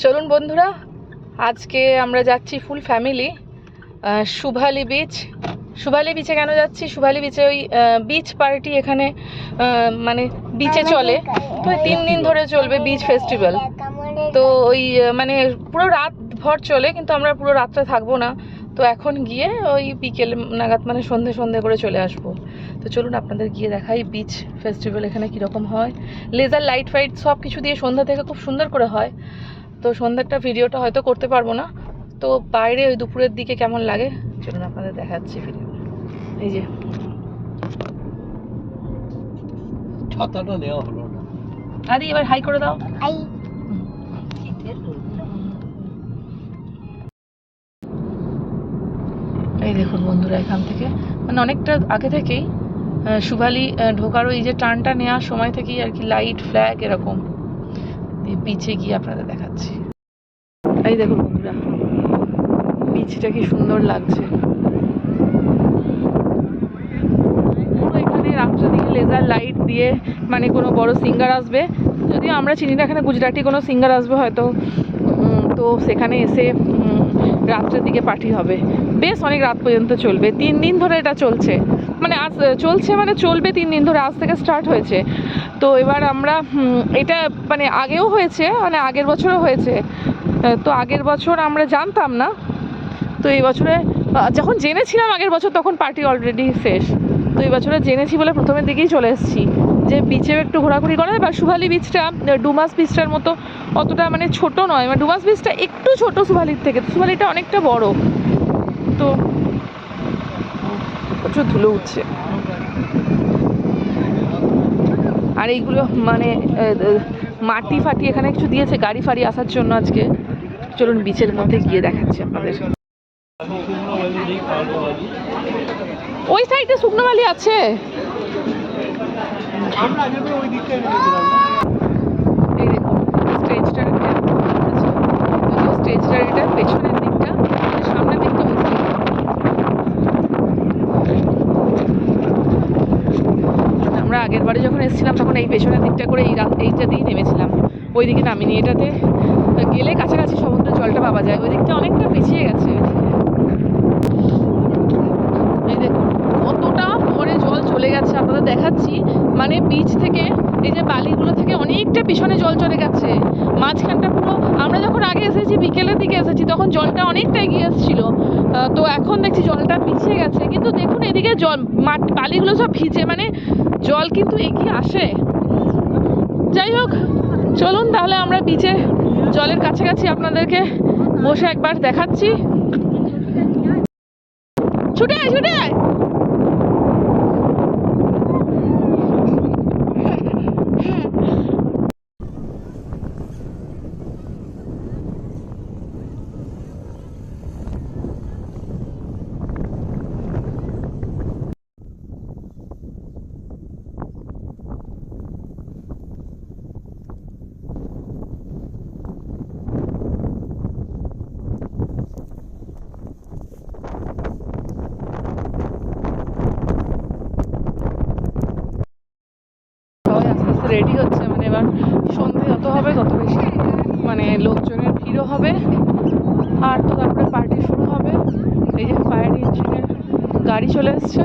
চলুন বন্ধুরা, আজকে আমরা যাচ্ছি ফুল ফ্যামিলি সুভালি বিচ। সুভালি বিচে কেন যাচ্ছি? সুভালি বিচে ওই বিচ পার্টি এখানে মানে বিচে চলে, তো 3 দিন ধরে চলবে বিচ ফেস্টিভ্যাল। তো ওই মানে পুরো রাত ভর চলে, কিন্তু আমরা পুরো রাতটা থাকবো না। তো এখন গিয়ে ওই বিকেল নাগাদ মানে সন্ধে করে চলে আসবো। তো চলুন আপনাদের গিয়ে দেখাই বিচ ফেস্টিভ্যাল এখানে কীরকম হয়। লেজার লাইট ফাইট সব কিছু দিয়ে সন্ধ্যা থেকে খুব সুন্দর করে হয়। তো সন্ধ্যাটা ভিডিওটা হয়তো করতে পারবো না, তো বাইরে ওই দুপুরের দিকে কেমন লাগে চলুন আপনাদের দেখাচ্ছি ভিডিও। এই যে ছাতাটা নেওয়া হলো না। আরে এবার হাই করে দাও। হাই। এই দেখুন বন্ধুরা, এখান থেকে মানে অনেকটা আগে থেকেই সুভালি ঢোকারও এই যে টার্নটা নেওয়ার সময় থেকেই আর কি লাইট ফ্ল্যাগ এরকম দিয়ে বিচে গিয়ে আপনাদের দেখাচ্ছি। এই দেখুন বন্ধুরা, বিচটা কি সুন্দর লাগছে। পুরো এখানে রাত্রের দিকে লেজার লাইট দিয়ে মানে কোনো বড় সিঙ্গার আসবে, যদিও আমরা চিনি না, এখানে গুজরাটি কোনো সিঙ্গার আসবে হয়তো। তো সেখানে এসে রাত্রের দিকে পার্টি হবে, বেশ অনেক রাত পর্যন্ত চলবে। 3 দিন ধরে এটা চলছে, মানে আজ চলছে মানে চলবে 3 দিন ধরে, আজ থেকে স্টার্ট হয়েছে। তো এবার আমরা এটা মানে আগেও হয়েছে, মানে আগের বছরও হয়েছে। তো আগের বছর আমরা জানতাম না, তো এই বছরে যখন জেনেছিলাম আগের বছর তখন পার্টি অলরেডি শেষ। তো এই বছরে জেনেছি বলে প্রথমের দিকেই চলে এসেছি যে বিচেও একটু ঘোরাঘুরি করা যায়। বা সুভালি বিচটা ডুমাস বিচটার মতো অতটা মানে ছোট নয়, মানে ডুমাস বিচটা একটু ছোট সুভালির থেকে, তো সুভালিটা অনেকটা বড়। তো প্রচুর ধুলো উঠছে, আর এইগুলো মানে মাটি ফাটি এখানে কিছু দিয়েছে গাড়ি ফাড়ি আসার জন্য আজকে। চলুন বিচের মধ্যে গিয়ে দেখাচ্ছি আপনাদের। ওই সাইডে শুকনো বালি আছে। এই দেখুন স্টেজটার এটা পেছনের দিকটা, সামনের দিকটা আমরা আগের বারে যখন এসেছিলাম তখন এই পেছনের দিকটা করে এইটা দিয়ে নেমেছিলাম, ওই দিকে নামিনি। এটাতে গেলে কাছাকাছি সমুদ্রের জলটা পাওয়া যায়, ওই দিকটা অনেকটা পিছিয়ে গেছে। এই দেখুন কতটা পরে জল চলে গেছে, আপনাদের দেখাচ্ছি। মানে বিচ থেকে এই যে বালিগুলো থেকে অনেকটা পিছনে জল চলে গেছে। মাঝখানটা পুরো আমরা যখন আগে এসেছি বিকেলের দিকে এসেছি তখন জলটা অনেকটা এগিয়ে এসেছিল, তো এখন দেখছি জলটা পিছিয়ে গেছে। কিন্তু দেখুন এদিকে জল বালিগুলো সব ভিজে, মানে জল কিন্তু এগিয়ে আসে। যাই হোক চলুন তাহলে আমরা বিচে জলের কাছাকাছি আপনাদেরকে বসে একবার দেখাচ্ছি। ছুটে আয় ছুটে আয়। রেডি হচ্ছে, মানে এবার সন্ধে যত হবে তত বেশি মানে লোকজনের ভিড়ও হবে, আর তো তারপরে পার্টি শুরু হবে। এই যে ফায়ার ইঞ্জিনের গাড়ি চলে এসছে,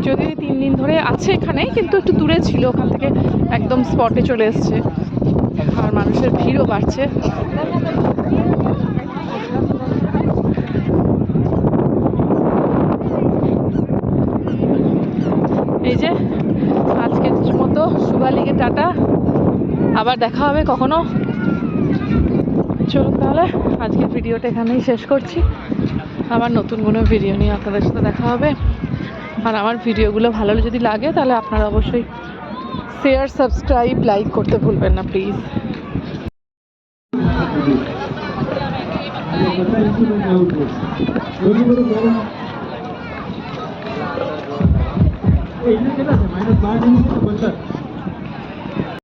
যদিও 3 দিন ধরে আছে এখানে, কিন্তু একটু দূরে ছিল, ওখান থেকে একদম স্পটে চলে এসছে, আর মানুষের ভিড়ও বাড়ছে। এই যে আজকের মতো সুভালিকে টাটা, আবার দেখা হবে কখনো। চলুন তাহলে আজকের ভিডিওটা এখানেই শেষ করছি, আবার নতুন কোনো ভিডিও নিয়ে আপনাদের সাথে দেখা হবে। আর আমার ভিডিওগুলো ভালো যদি লাগে তাহলে আপনারা অবশ্যই শেয়ার সাবস্ক্রাইব লাইক করতে ভুলবেন না প্লিজ। এই যে কেটে আছে -12 বলতে